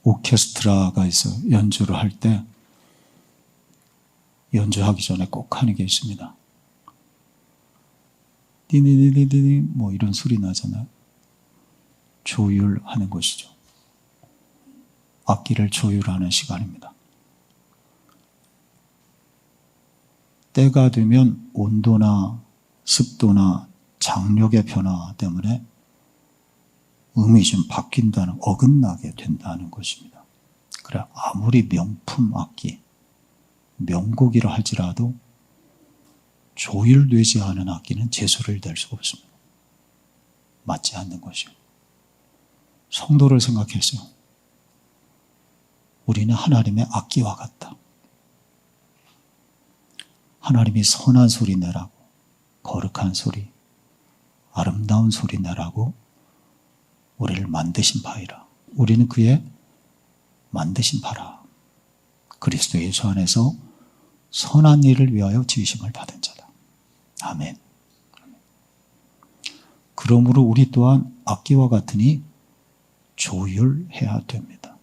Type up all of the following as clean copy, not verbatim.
오케스트라가 있어 연주를 할 때 연주하기 전에 꼭 하는 게 있습니다. 디디디디디 뭐 이런 소리 나잖아요. 조율하는 것이죠. 악기를 조율하는 시간입니다. 때가 되면 온도나 습도나 장력의 변화 때문에 음이 좀 바뀐다는, 어긋나게 된다는 것입니다. 그래, 아무리 명품 악기, 명곡이라 할지라도 조율되지 않은 악기는 제소리를 낼 수가 없습니다. 맞지 않는 것이요. 성도를 생각해서 우리는 하나님의 악기와 같다. 하나님이 선한 소리 내라고, 거룩한 소리, 아름다운 소리 내라고 우리를 만드신 바이라. 우리는 그의 만드신 바라. 그리스도 예수 안에서 선한 일을 위하여 지으심을 받은 자다. 아멘. 그러므로 우리 또한 악기와 같으니 조율해야 됩니다.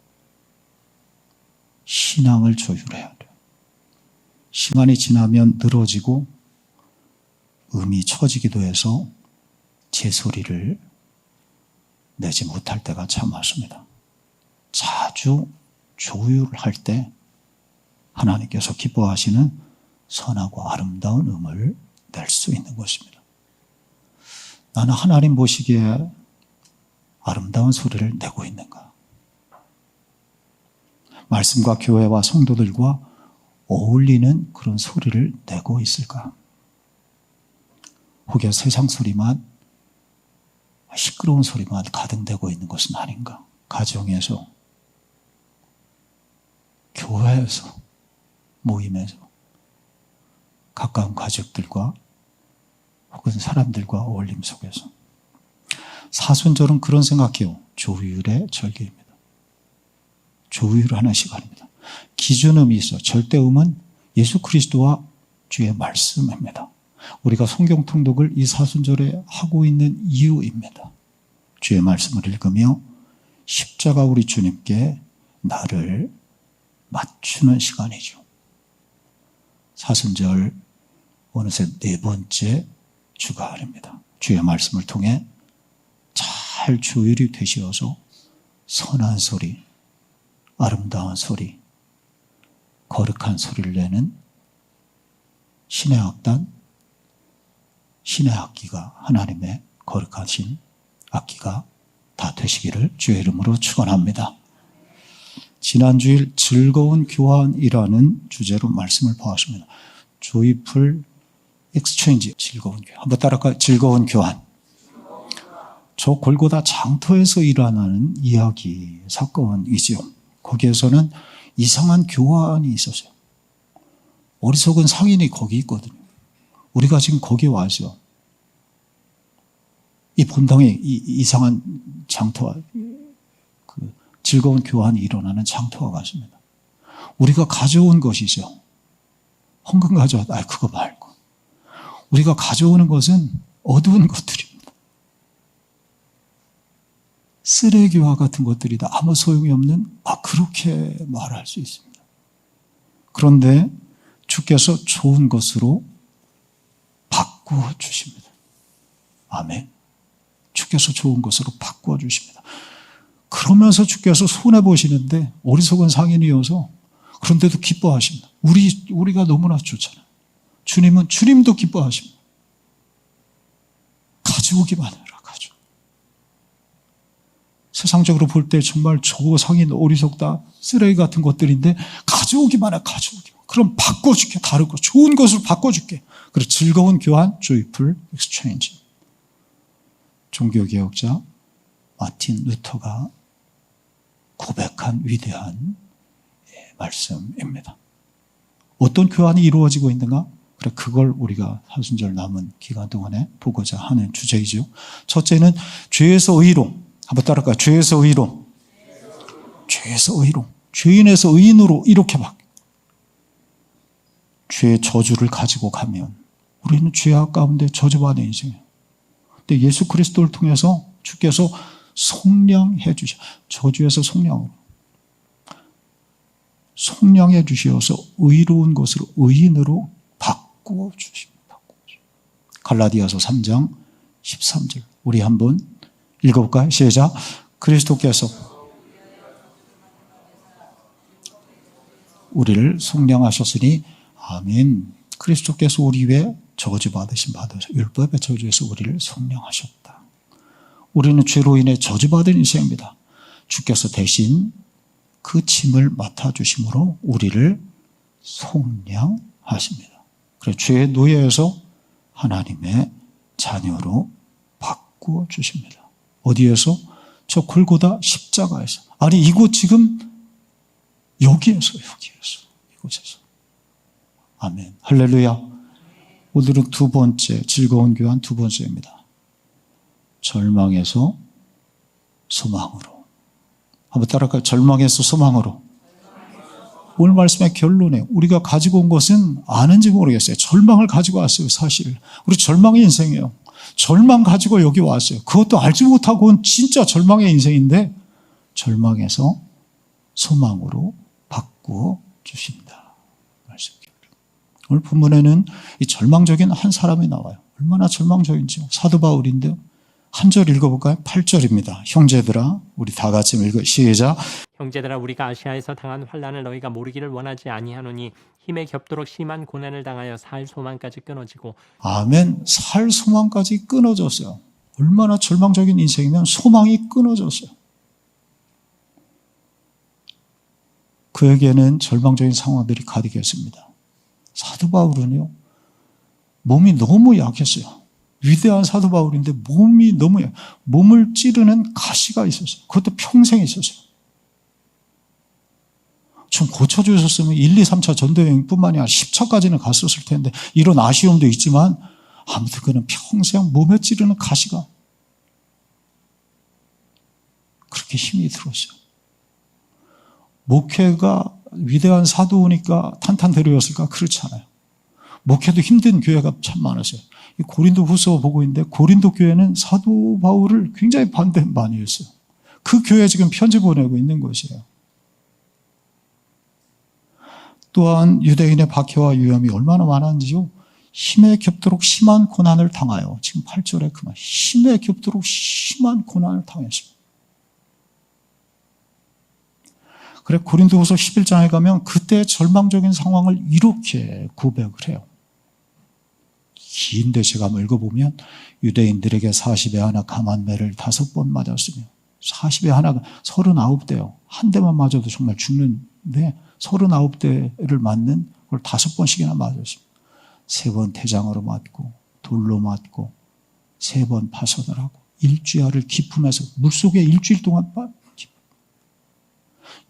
신앙을 조율해야 돼요. 시간이 지나면 늘어지고 음이 처지기도 해서 제 소리를 내지 못할 때가 참 많습니다. 자주 조율할 때 하나님께서 기뻐하시는 선하고 아름다운 음을 낼 수 있는 것입니다. 나는 하나님 보시기에 아름다운 소리를 내고 있는가? 말씀과 교회와 성도들과 어울리는 그런 소리를 내고 있을까? 혹여 세상 소리만, 시끄러운 소리만 가득되고 있는 것은 아닌가? 가정에서, 교회에서, 모임에서, 가까운 가족들과 혹은 사람들과 어울림 속에서. 사순절은 그런 생각해요. 조율의 절기입니다. 조율하는 시간입니다. 기준음이 있어. 절대음은 예수 그리스도와 주의 말씀입니다. 우리가 성경 통독을 이 사순절에 하고 있는 이유입니다. 주의 말씀을 읽으며 십자가 우리 주님께 나를 맞추는 시간이죠. 사순절 어느새 4번째 주간입니다. 주의 말씀을 통해 잘 조율이 되시어서 선한 소리, 아름다운 소리, 거룩한 소리를 내는 신의 악단, 신의 악기가, 하나님의 거룩하신 악기가 다 되시기를 주의 이름으로 축원합니다. 지난주일 즐거운 교환이라는 주제로 말씀을 보았습니다. 조이풀 엑스체인지, 즐거운 교환. 한번 따라할까요? 즐거운 교환. 저 골고다 장터에서 일어나는 이야기, 사건이지요. 거기에서는 이상한 교환이 있었어요. 어리석은 상인이 거기 있거든요. 우리가 지금 거기 와서 이 본당에 이상한 장터와 그 즐거운 교환이 일어나는 장터와 같습니다. 우리가 가져온 것이죠. 헌금 가져왔다. 그거 말고. 우리가 가져오는 것은 어두운 것들입니다. 쓰레기와 같은 것들이다. 아무 소용이 없는, 그렇게 말할 수 있습니다. 그런데 주께서 좋은 것으로 바꾸어 주십니다. 아멘. 주께서 좋은 것으로 바꾸어 주십니다. 그러면서 주께서 손해보시는데 어리석은 상인이어서 그런데도 기뻐하십니다. 우리가 너무나 좋잖아요. 주님은 주님도 기뻐하십니다. 가져오기만 해라. 가져. 세상적으로 볼 때 정말 저 상인 어리석다, 쓰레기 같은 것들인데 가져오기만 해. 가져오기만. 그럼 바꿔줄게. 다른 거. 좋은 것으로 바꿔줄게. 그리고 즐거운 교환, 조이풀 엑스체인지. 종교개혁자 마틴 루터가 고백한 위대한 말씀입니다. 어떤 교환이 이루어지고 있는가? 그래, 그걸 우리가 사순절 남은 기간 동안에 보고자 하는 주제이죠. 첫째는 죄에서 의로. 한번 따라할까요? 죄에서 의로. 죄에서 의로. 죄인에서 의인으로 이렇게 죄의 저주를 가지고 가면 우리는 죄악 가운데 저주받은 인생이에요. 근데 예수 그리스도를 통해서 주께서 속량해 주셔. 저주에서 속량으로. 속량해 주시어서 의로운 것으로 의인으로 바꾸어 주십니다. 갈라디아서 3장 13절. 우리 한번 읽어볼까요? 시작. 그리스도께서 우리를 속량하셨으니 아멘. 그리스도께서 우리 위에 저주받으신 율법의 저주에서 우리를 속량하셨다. 우리는 죄로 인해 저주받은 인생입니다. 주께서 대신 그 짐을 맡아주심으로 우리를 속량하십니다. 그래서 죄의 노예에서 하나님의 자녀로 바꾸어 주십니다. 어디에서? 저 골고다 십자가에서. 아니 이곳 지금 여기에서 이곳에서. 아멘. 할렐루야. 오늘은 두 번째 즐거운 교환 두 번째입니다. 절망에서 소망으로. 한번 따라할까요? 절망에서 소망으로. 오늘 말씀의 결론에 우리가 가지고 온 것은 아는지 모르겠어요. 절망을 가지고 왔어요. 사실 우리 절망의 인생이에요. 절망 가지고 여기 왔어요. 그것도 알지 못하고는 진짜 절망의 인생인데 절망에서 소망으로 바꾸어 주신다. 오늘 본문에는 이 절망적인 한 사람이 나와요. 얼마나 절망적인지. 사도 바울인데요. 한 절 읽어볼까요? 8절입니다. 형제들아 우리 다 같이 읽어. 시작. 형제들아 우리가 아시아에서 당한 환난을 너희가 모르기를 원하지 아니하노니 힘에 겹도록 심한 고난을 당하여 살 소망까지 끊어지고. 아멘. 살 소망까지 끊어졌어요. 얼마나 절망적인 인생이면 소망이 끊어졌어요. 그에게는 절망적인 상황들이 가득했습니다. 사도 바울은요, 몸이 너무 약했어요. 위대한 사도 바울인데 몸이 너무 약해요. 몸을 찌르는 가시가 있었어요. 그것도 평생 있었어요. 좀 고쳐주셨으면 1, 2, 3차 전도여행뿐만이 아니라 10차까지는 갔었을 텐데 이런 아쉬움도 있지만 아무튼 그는 평생 몸에 찌르는 가시가 그렇게 힘이 들었어요. 목회가 위대한 사도니까 탄탄대로였을까? 그렇지 않아요. 목회도 힘든 교회가 참 많았어요. 고린도 후서 보고 있는데 고린도 교회는 사도 바울을 굉장히 반대 많이 했어요. 그 교회에 지금 편지 보내고 있는 것이에요. 또한 유대인의 박해와 위험이 얼마나 많았는지요. 힘에 겹도록 심한 고난을 당하여 지금 8절에 그 말 힘에 겹도록 심한 고난을 당했습니다. 그래 고린도후서 11장에 가면 그때 절망적인 상황을 이렇게 고백을 해요. 긴데 제가 한번 읽어보면 유대인들에게 40에 하나 감한 매를 5번 맞았으며 40에 하나가 39대요. 한 대만 맞아도 정말 죽는데 39대를 맞는 걸 5번씩이나 맞았습니다. 3번 태장으로 맞고 돌로 맞고 3번 파선을 하고 일주야를 기품에서 물속에 일주일 동안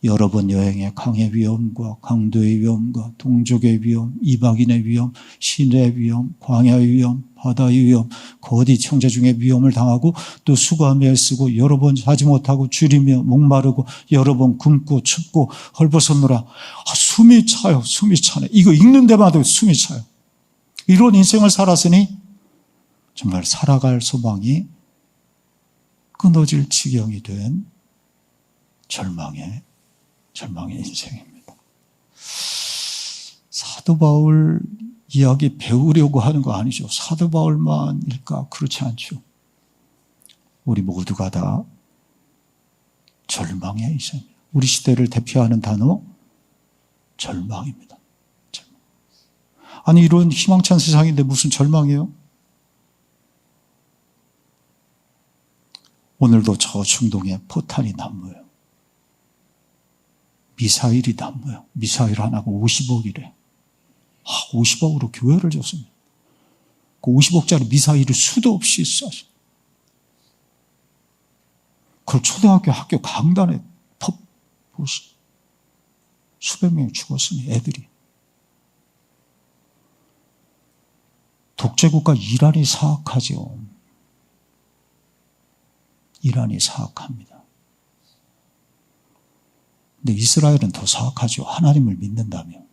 여러 번 여행에 강의 위험과 강도의 위험과 동족의 위험, 이방인의 위험, 신의 위험, 광야의 위험, 바다의 위험, 거디 청자 중에 위험을 당하고 또 수고하며 애쓰고 여러 번 자지 못하고 줄이며 목마르고 여러 번 굶고 춥고 헐벗었노라. 숨이 차요. 숨이 차네. 이거 읽는 데마다 숨이 차요. 이런 인생을 살았으니 정말 살아갈 소망이 끊어질 지경이 된 절망의 인생입니다. 사도 바울 이야기 배우려고 하는 거 아니죠. 사도 바울만일까? 그렇지 않죠. 우리 모두가 다 절망의 인생입니다. 우리 시대를 대표하는 단어 절망입니다. 절망. 아니 이런 희망찬 세상인데 무슨 절망이에요? 오늘도 저 중동에 포탄이 난무해요. 미사일이 난무해요. 미사일 하나가 50억이래. 50억으로 교회를 줬습니다. 그 50억짜리 미사일을 수도 없이 쏴서 그걸 초등학교 학교 강단에 수백 명이 죽었으니 애들이. 독재국가 이란이 사악하죠. 이란이 사악합니다. 근데 이스라엘은 더 사악하죠. 하나님을 믿는다며.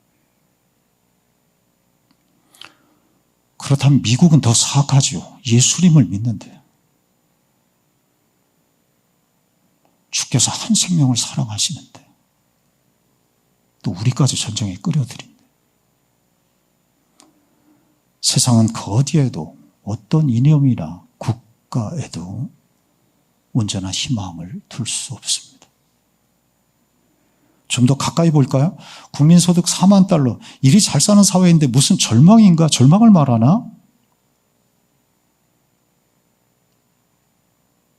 그렇다면 미국은 더 사악하죠. 예수님을 믿는데. 주께서 한 생명을 사랑하시는데 또 우리까지 전쟁에 끌어들인다. 세상은 그 어디에도 어떤 이념이나 국가에도 온전한 희망을 둘 수 없습니다. 좀 더 가까이 볼까요? 국민소득 4만 달러. 이리 잘 사는 사회인데 무슨 절망인가? 절망을 말하나?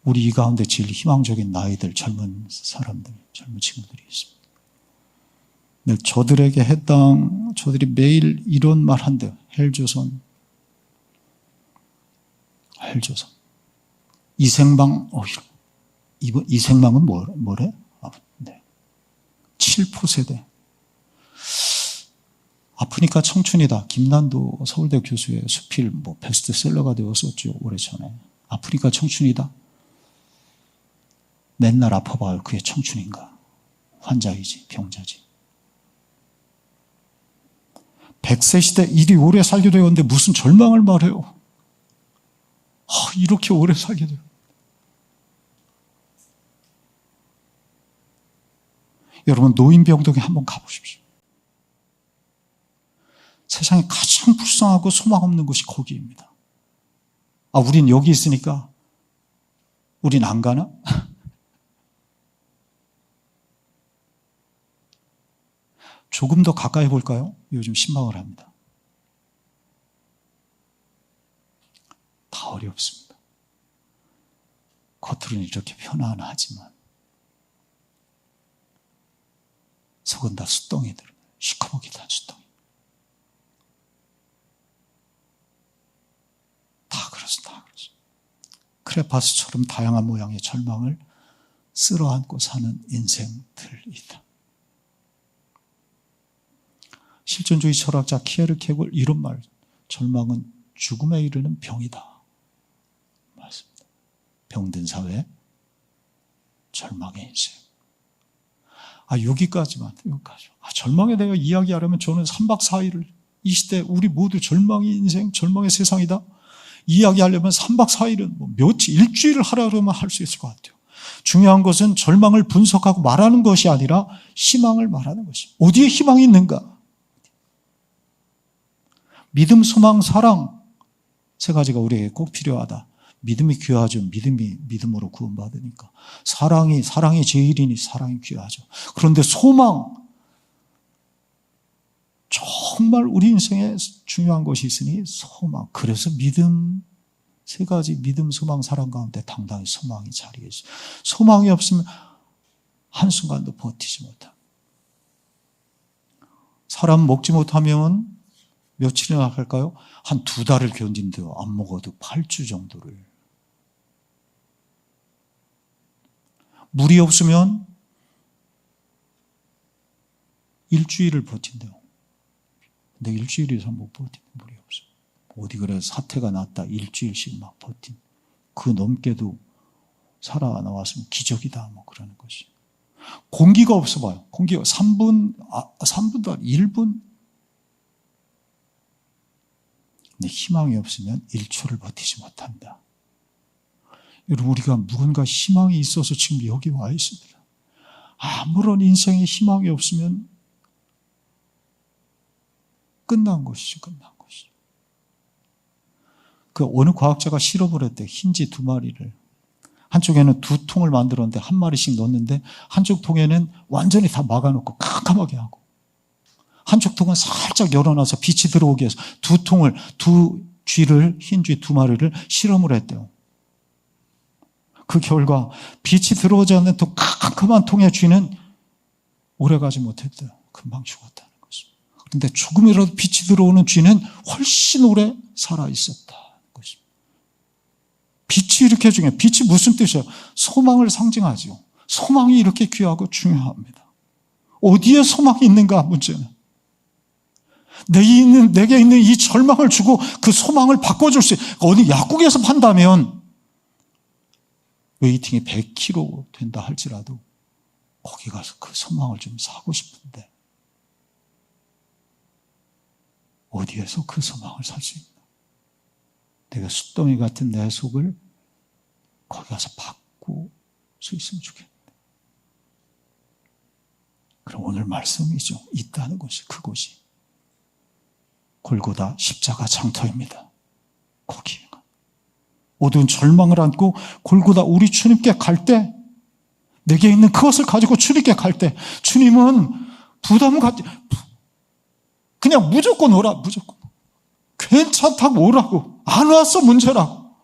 우리 이 가운데 제일 희망적인 나이들, 젊은 사람들, 젊은 친구들이 있습니다. 늘 저들에게 저들이 매일 이런 말 한대요. 헬조선. 이생망, 이생망은 뭐래? 네. 7포 세대. 아프니까 청춘이다. 김난도 서울대 교수의 수필 베스트셀러가 되었었죠. 오래전에. 아프니까 청춘이다. 맨날 아파봐요. 그게 청춘인가? 환자이지, 병자지. 100세 시대 이리 오래 살게 되었는데 무슨 절망을 말해요. 이렇게 오래 살게 돼요. 여러분 노인병동에 한번 가보십시오. 세상에 가장 불쌍하고 소망 없는 곳이 거기입니다. 우린 여기 있으니까 우린 안 가나? 조금 더 가까이 볼까요? 요즘 신방을 합니다. 다 어렵습니다. 겉으로는 이렇게 편안하지만 속은 다 수덩이들, 시커멓게 다 수덩이. 다 그렇습니다. 크레파스처럼 다양한 모양의 절망을 쓸어안고 사는 인생들이다. 실존주의 철학자 키에르케고르 이런 말, 절망은 죽음에 이르는 병이다. 맞습니다. 병든 사회, 절망의 인생. 여기까지만. 절망에 대해 이야기하려면 저는 3박 4일을 이 시대 우리 모두 절망의 인생, 절망의 세상이다. 이야기하려면 3박 4일은 며칠, 일주일을 하라 그러면 할 수 있을 것 같아요. 중요한 것은 절망을 분석하고 말하는 것이 아니라 희망을 말하는 것입니다. 어디에 희망이 있는가? 믿음, 소망, 사랑. 세 가지가 우리에게 꼭 필요하다. 믿음이 귀하죠. 믿음으로 구원받으니까. 사랑이 제일이니 사랑이 귀하죠. 그런데 소망. 정말 우리 인생에 중요한 것이 있으니 소망. 그래서 믿음, 세 가지 믿음, 소망, 사랑 가운데 당당히 소망이 자리에 있어요. 소망이 없으면 한순간도 버티지 못합니다. 사람 먹지 못하면 며칠이나 할까요? 한 2달을 견딘대요. 안 먹어도 8주 정도를. 물이 없으면 일주일을 버틴대요. 근데 일주일 이상 못 버틴 물이 없어. 어디 그래 사태가 났다. 일주일씩 막 버틴. 그 넘게도 살아나왔으면 기적이다. 그러는 것이. 공기가 없어 봐요. 공기가 3분도 아니 1분. 근데 희망이 없으면 1초를 버티지 못한다. 여러분 우리가 누군가 희망이 있어서 지금 여기 와 있습니다. 아무런 인생에 희망이 없으면 끝난 것이죠. 그 어느 과학자가 실험을 했대. 흰쥐 2마리를. 한쪽에는 2통을 만들었는데 1마리씩 넣었는데 한쪽 통에는 완전히 다 막아놓고 깜깜하게 하고 한쪽 통은 살짝 열어놔서 빛이 들어오게 해서 흰쥐 2마리를 실험을 했대요. 그 결과 빛이 들어오지 않는 또 깜깜한 통의 쥐는 오래가지 못했대요. 금방 죽었다는 것입니다. 그런데 조금이라도 빛이 들어오는 쥐는 훨씬 오래 살아있었다는 것입니다. 빛이 이렇게 중요해요. 빛이 무슨 뜻이에요? 소망을 상징하죠. 소망이 이렇게 귀하고 중요합니다. 어디에 소망이 있는가 문제는. 내게 있는 이 절망을 주고 그 소망을 바꿔줄 수 있어요. 어디 약국에서 판다면 웨이팅이 100km 된다 할지라도 거기 가서 그 소망을 좀 사고 싶은데 어디에서 그 소망을 살 수 있나? 내가 숫덩이 같은 내 속을 거기 가서 바꿀 수 있으면 좋겠는데 그럼 오늘 말씀이죠. 있다는 것이, 그곳이 골고다 십자가 장터입니다. 거기 모든 절망을 안고 골고다 우리 주님께 갈 때, 내게 있는 그것을 가지고 주님께 갈 때, 주님은 부담 갖지, 그냥 무조건 오라, 무조건. 괜찮다고 오라고. 안 왔어 문제라고.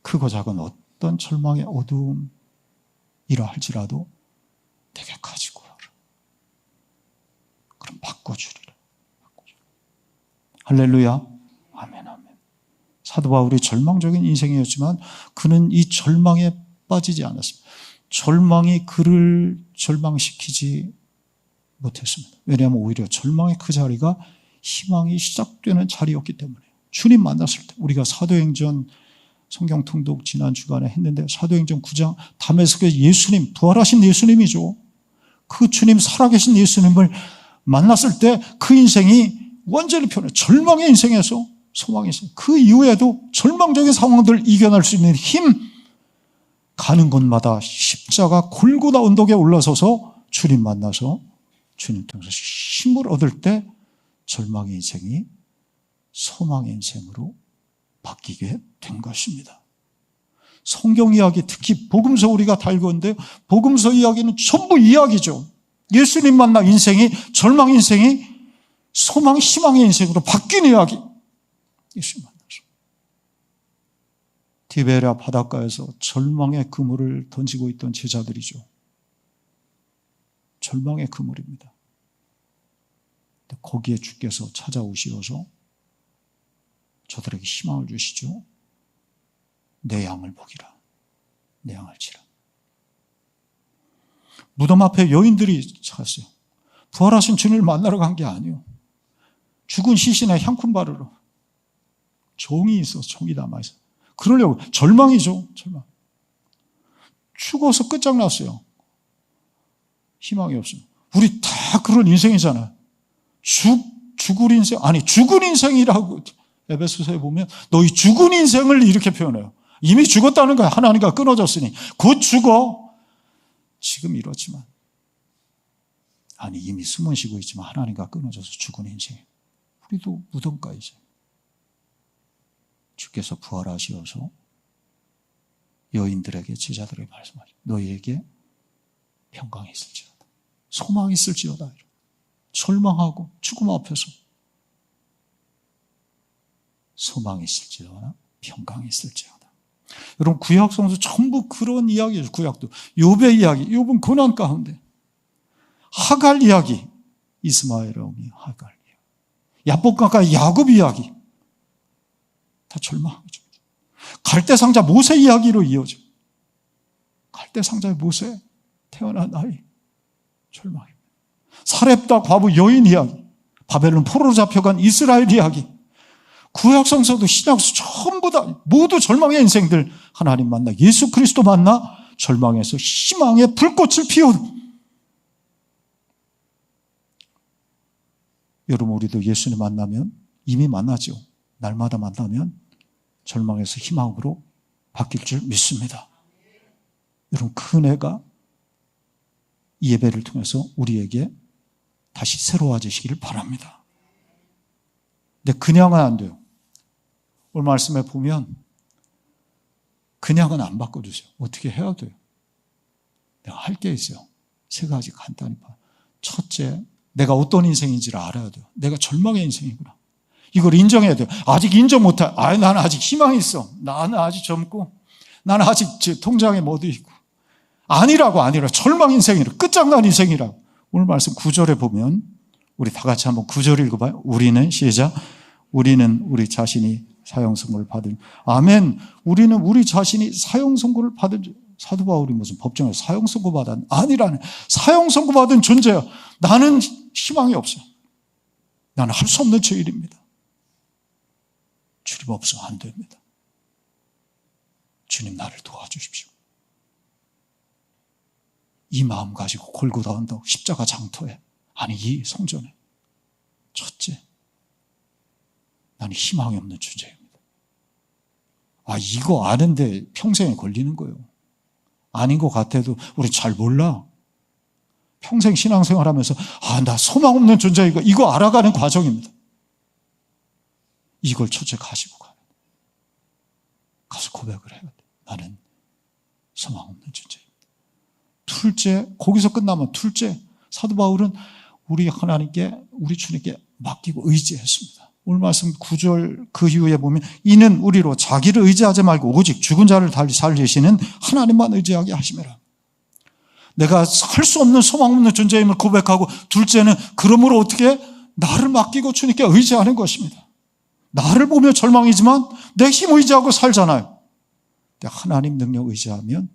크고 작은 어떤 절망의 어두움이라 할지라도 내게 가지고 와라. 그럼 바꿔주리라. 할렐루야. 아멘, 아멘. 사도 바울이 절망적인 인생이었지만 그는 이 절망에 빠지지 않았습니다. 절망이 그를 절망시키지 못했습니다. 왜냐하면 오히려 절망의 그 자리가 희망이 시작되는 자리였기 때문에, 주님 만났을 때, 우리가 사도행전 성경 통독 지난 주간에 했는데, 사도행전 9장 다메섹에 예수님, 부활하신 예수님이죠. 그 주님, 살아계신 예수님을 만났을 때 그 인생이 완전히 변해. 절망의 인생에서 소망의 인생, 그 이후에도 절망적인 상황들을 이겨낼 수 있는 힘, 가는 곳마다 십자가 골고다 언덕에 올라서서 주님 만나서 주님 통해서 힘을 얻을 때 절망의 인생이 소망의 인생으로 바뀌게 된 것입니다. 성경 이야기, 특히 복음서 우리가 다 읽었는데, 복음서 이야기는 전부 이야기죠. 예수님 만나 인생이, 절망 인생이 소망, 희망의 인생으로 바뀐 이야기. 예수님 만나서 디베랴 바닷가에서 절망의 그물을 던지고 있던 제자들이죠. 절망의 그물입니다. 거기에 주께서 찾아오시어서 저들에게 희망을 주시죠. 내 양을 보기라. 내 양을 치라. 무덤 앞에 여인들이 찾았어요. 부활하신 주님을 만나러 간 게 아니에요. 죽은 시신에 향품 바르러. 종이 있어, 종이 남아있어. 그러려고. 절망이죠, 절망. 죽어서 끝장났어요. 희망이 없어요. 우리 다 그런 인생이잖아요. 죽을 인생, 아니, 죽은 인생이라고 에베소서에 보면 너희 죽은 인생을 이렇게 표현해요. 이미 죽었다는 거야. 하나님과 끊어졌으니. 곧 죽어. 지금 이렇지만. 아니, 이미 숨은 쉬고 있지만 하나님과 끊어져서 죽은 인생. 우리도 무덤가이죠. 주께서 부활하시어서 여인들에게, 제자들에게 말씀하시죠. 너희에게 평강이 있을지어다. 소망이 있을지어다. 절망하고 죽음 앞에서 소망이 있을지어다. 평강이 있을지어다. 여러분, 구약 성서 전부 그런 이야기예요. 구약도. 욥의 이야기, 욥은 고난 가운데. 하갈 이야기, 이스마엘의 어미 하갈 이야기. 야복강가 야곱 이야기. 다 절망하죠. 갈대상자 모세 이야기로 이어져. 갈대상자의 모세, 태어난 아이, 절망입니다. 사렙다 과부 여인 이야기, 바벨론 포로로 잡혀간 이스라엘 이야기, 구약성서도 신약서 전부 다 모두 절망의 인생들. 하나님 만나, 예수 그리스도 만나 절망에서 희망의 불꽃을 피우는. 여러분, 우리도 예수님 만나면, 이미 만나죠. 날마다 만나면 절망에서 희망으로 바뀔 줄 믿습니다. 여러분, 그 은혜가 이 예배를 통해서 우리에게 다시 새로워지시기를 바랍니다. 근데 그냥은 안 돼요. 오늘 말씀에 보면 그냥은 안 바꿔주세요. 어떻게 해야 돼요? 내가 할 게 있어요. 세 가지 간단히 봐. 첫째, 내가 어떤 인생인지를 알아야 돼요. 내가 절망의 인생이구나. 이걸 인정해야 돼요. 아직 인정 못해. 나는 아직 희망이 있어. 나는 아직 젊고, 나는 아직 통장에 뭐도 있고. 아니라고. 절망 인생이라고. 끝장난 인생이라고. 오늘 말씀 9절에 보면, 우리 다 같이 한번 9절 읽어봐요. 우리는, 시작. 우리는 우리 자신이 사형 선고를 받은. 아멘. 우리는 우리 자신이 사형 선고를 받은. 사도 바울이 무슨 법정에 사형 선고 받은. 아니라네. 사형 선고 받은 존재야. 나는 희망이 없어. 나는 할 수 없는 죄인입니다. 주님 없어 안 됩니다. 주님, 나를 도와주십시오. 이 마음 가지고 골고다 언덕 십자가 장터에, 아니 이 성전에, 첫째, 나는 희망이 없는 존재입니다. 이거 아는데 평생에 걸리는 거예요. 아닌 것 같아도 우리 잘 몰라. 평생 신앙생활하면서 나 소망 없는 존재이고 이거 알아가는 과정입니다. 이걸 첫째 가지고 가서 고백을 해야 돼. 나는 소망 없는 존재입니다. 둘째, 거기서 끝나면 둘째, 사도 바울은 우리 하나님께, 우리 주님께 맡기고 의지했습니다. 오늘 말씀 9절 그 이후에 보면 이는 우리로 자기를 의지하지 말고 오직 죽은 자를 살리시는 하나님만 의지하게 하심이라. 내가 할 수 없는 소망 없는 존재임을 고백하고, 둘째는 그러므로 어떻게 나를 맡기고 주님께 의지하는 것입니다. 나를 보며 절망이지만 내 힘 의지하고 살잖아요. 근데 하나님 능력 의지하면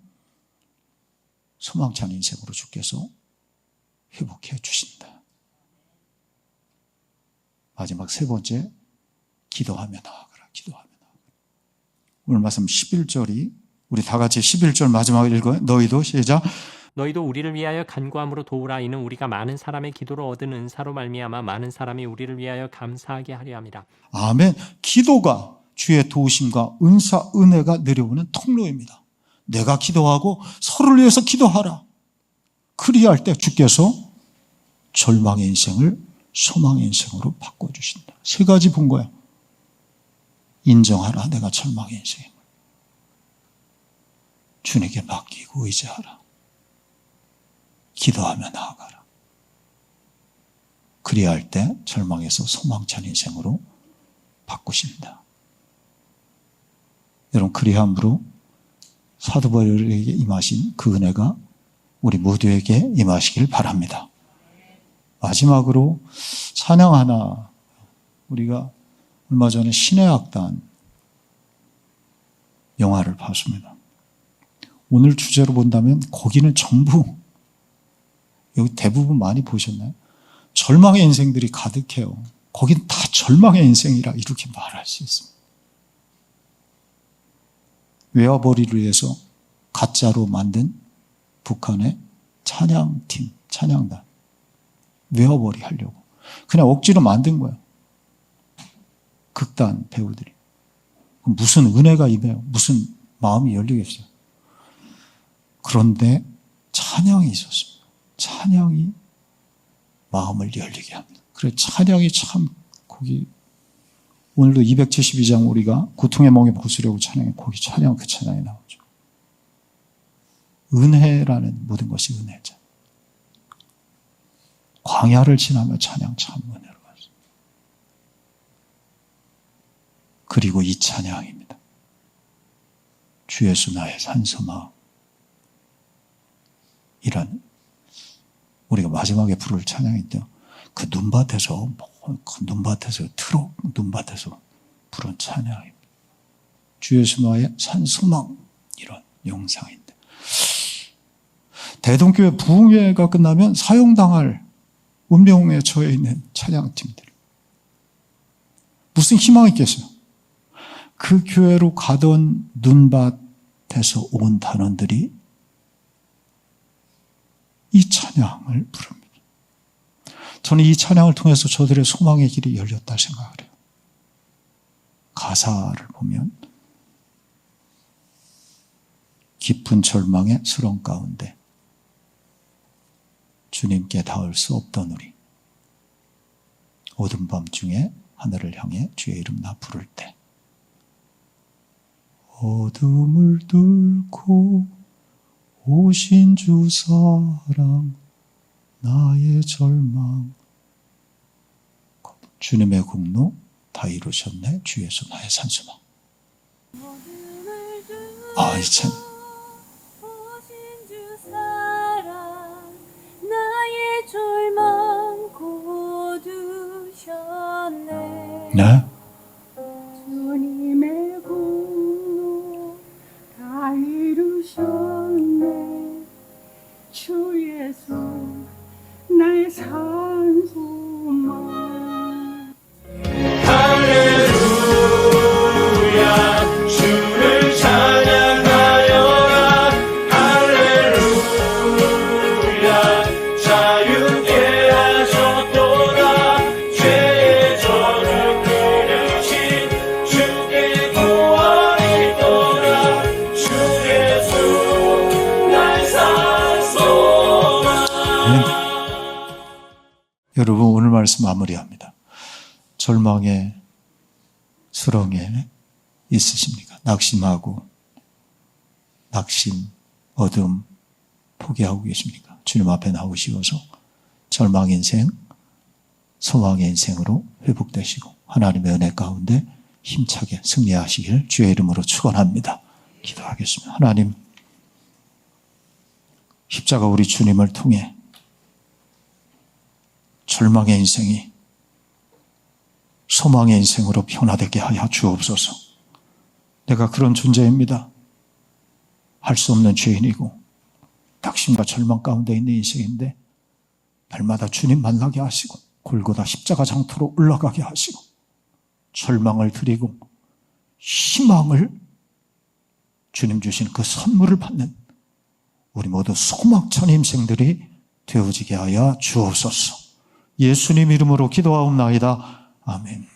소망치 않은 인생으로 주께서 회복해 주신다. 마지막 세 번째, 기도하며 나아가라. 기도하며 나아가라. 오늘 말씀 11절이 우리 다 같이 11절 마지막에 읽어요. 너희도 시작. 너희도 우리를 위하여 간구함으로 도우라. 이는 우리가 많은 사람의 기도를 얻은 은사로 말미암아 많은 사람이 우리를 위하여 감사하게 하려 함이라. 아멘. 기도가 주의 도우심과 은사, 은혜가 내려오는 통로입니다. 내가 기도하고 서로를 위해서 기도하라. 그리할 때 주께서 절망의 인생을 소망의 인생으로 바꿔주신다. 세 가지 본 거야. 인정하라. 내가 절망의 인생임을. 주님께 맡기고 의지하라. 기도하며 나아가라. 그리할 때 절망에서 소망찬 인생으로 바꾸신다. 여러분, 그리함으로 사도 바울에게 임하신 그 은혜가 우리 모두에게 임하시길 바랍니다. 마지막으로 찬양 하나, 우리가 얼마 전에 신의 악단 영화를 봤습니다. 오늘 주제로 본다면 거기는 전부, 여기 대부분 많이 보셨나요? 절망의 인생들이 가득해요. 거긴 다 절망의 인생이라 이렇게 말할 수 있습니다. 외화벌이를 위해서 가짜로 만든 북한의 찬양팀, 찬양단. 외화벌이 하려고. 그냥 억지로 만든 거예요. 극단 배우들이. 무슨 은혜가 임해요. 무슨 마음이 열리겠어요. 그런데 찬양이 있었습니다. 찬양이 마음을 열리게 합니다. 그래, 찬양이 참, 거기, 오늘도 272장 우리가 고통의 멍에 벗으려고 찬양해. 거기 찬양, 그 찬양이 나오죠. 은혜라는 모든 것이 은혜죠. 광야를 지나며 찬양 참 은혜로 갔어요. 그리고 이 찬양입니다. 주 예수 나의 산소마. 이런 우리가 마지막에 부를 찬양인데요. 그 눈밭에서 트럭 눈밭에서 부른 찬양입니다. 주 예수 나의 산소망, 이런 영상인데, 대동교회 부흥회가 끝나면 사형당할 운명에 처해 있는 찬양팀들, 무슨 희망이 있겠어요? 그 교회로 가던 눈밭에서 온 단원들이 이 찬양을 부릅니다. 저는 이 찬양을 통해서 저들의 소망의 길이 열렸다 생각을 해요. 가사를 보면 깊은 절망의 수렁 가운데 주님께 닿을 수 없던 우리, 어두운 밤중에 하늘을 향해 주의 이름 나 부를 때, 어둠을 뚫고 오신 주 사랑 나의 절망, 주님의 공로 다 이루셨네 주 예수 나의 산소망. 이 참 네. 주님의 공로 다 이루셨네 주 예수 나의 산소망. 할렐루야 주를 찬양하여라. 할렐루야 자유케 하셨도다. 죄의 저주 그려 여러분, 오늘 말씀 마무리합니다. 절망에, 수렁에 있으십니까? 낙심하고, 낙심, 어둠, 포기하고 계십니까? 주님 앞에 나오시어서 절망 인생, 소망의 인생으로 회복되시고 하나님의 은혜 가운데 힘차게 승리하시길 주의 이름으로 축원합니다. 기도하겠습니다. 하나님, 십자가 우리 주님을 통해 절망의 인생이 소망의 인생으로 변화되게 하여 주옵소서. 내가 그런 존재입니다. 할 수 없는 죄인이고 낙심과 절망 가운데 있는 인생인데 날마다 주님 만나게 하시고 골고다 십자가 장터로 올라가게 하시고 절망을 드리고 희망을 주님 주신 그 선물을 받는 우리 모두 소망찬 인생들이 되어지게 하여 주옵소서. 예수님 이름으로 기도하옵나이다. 아멘.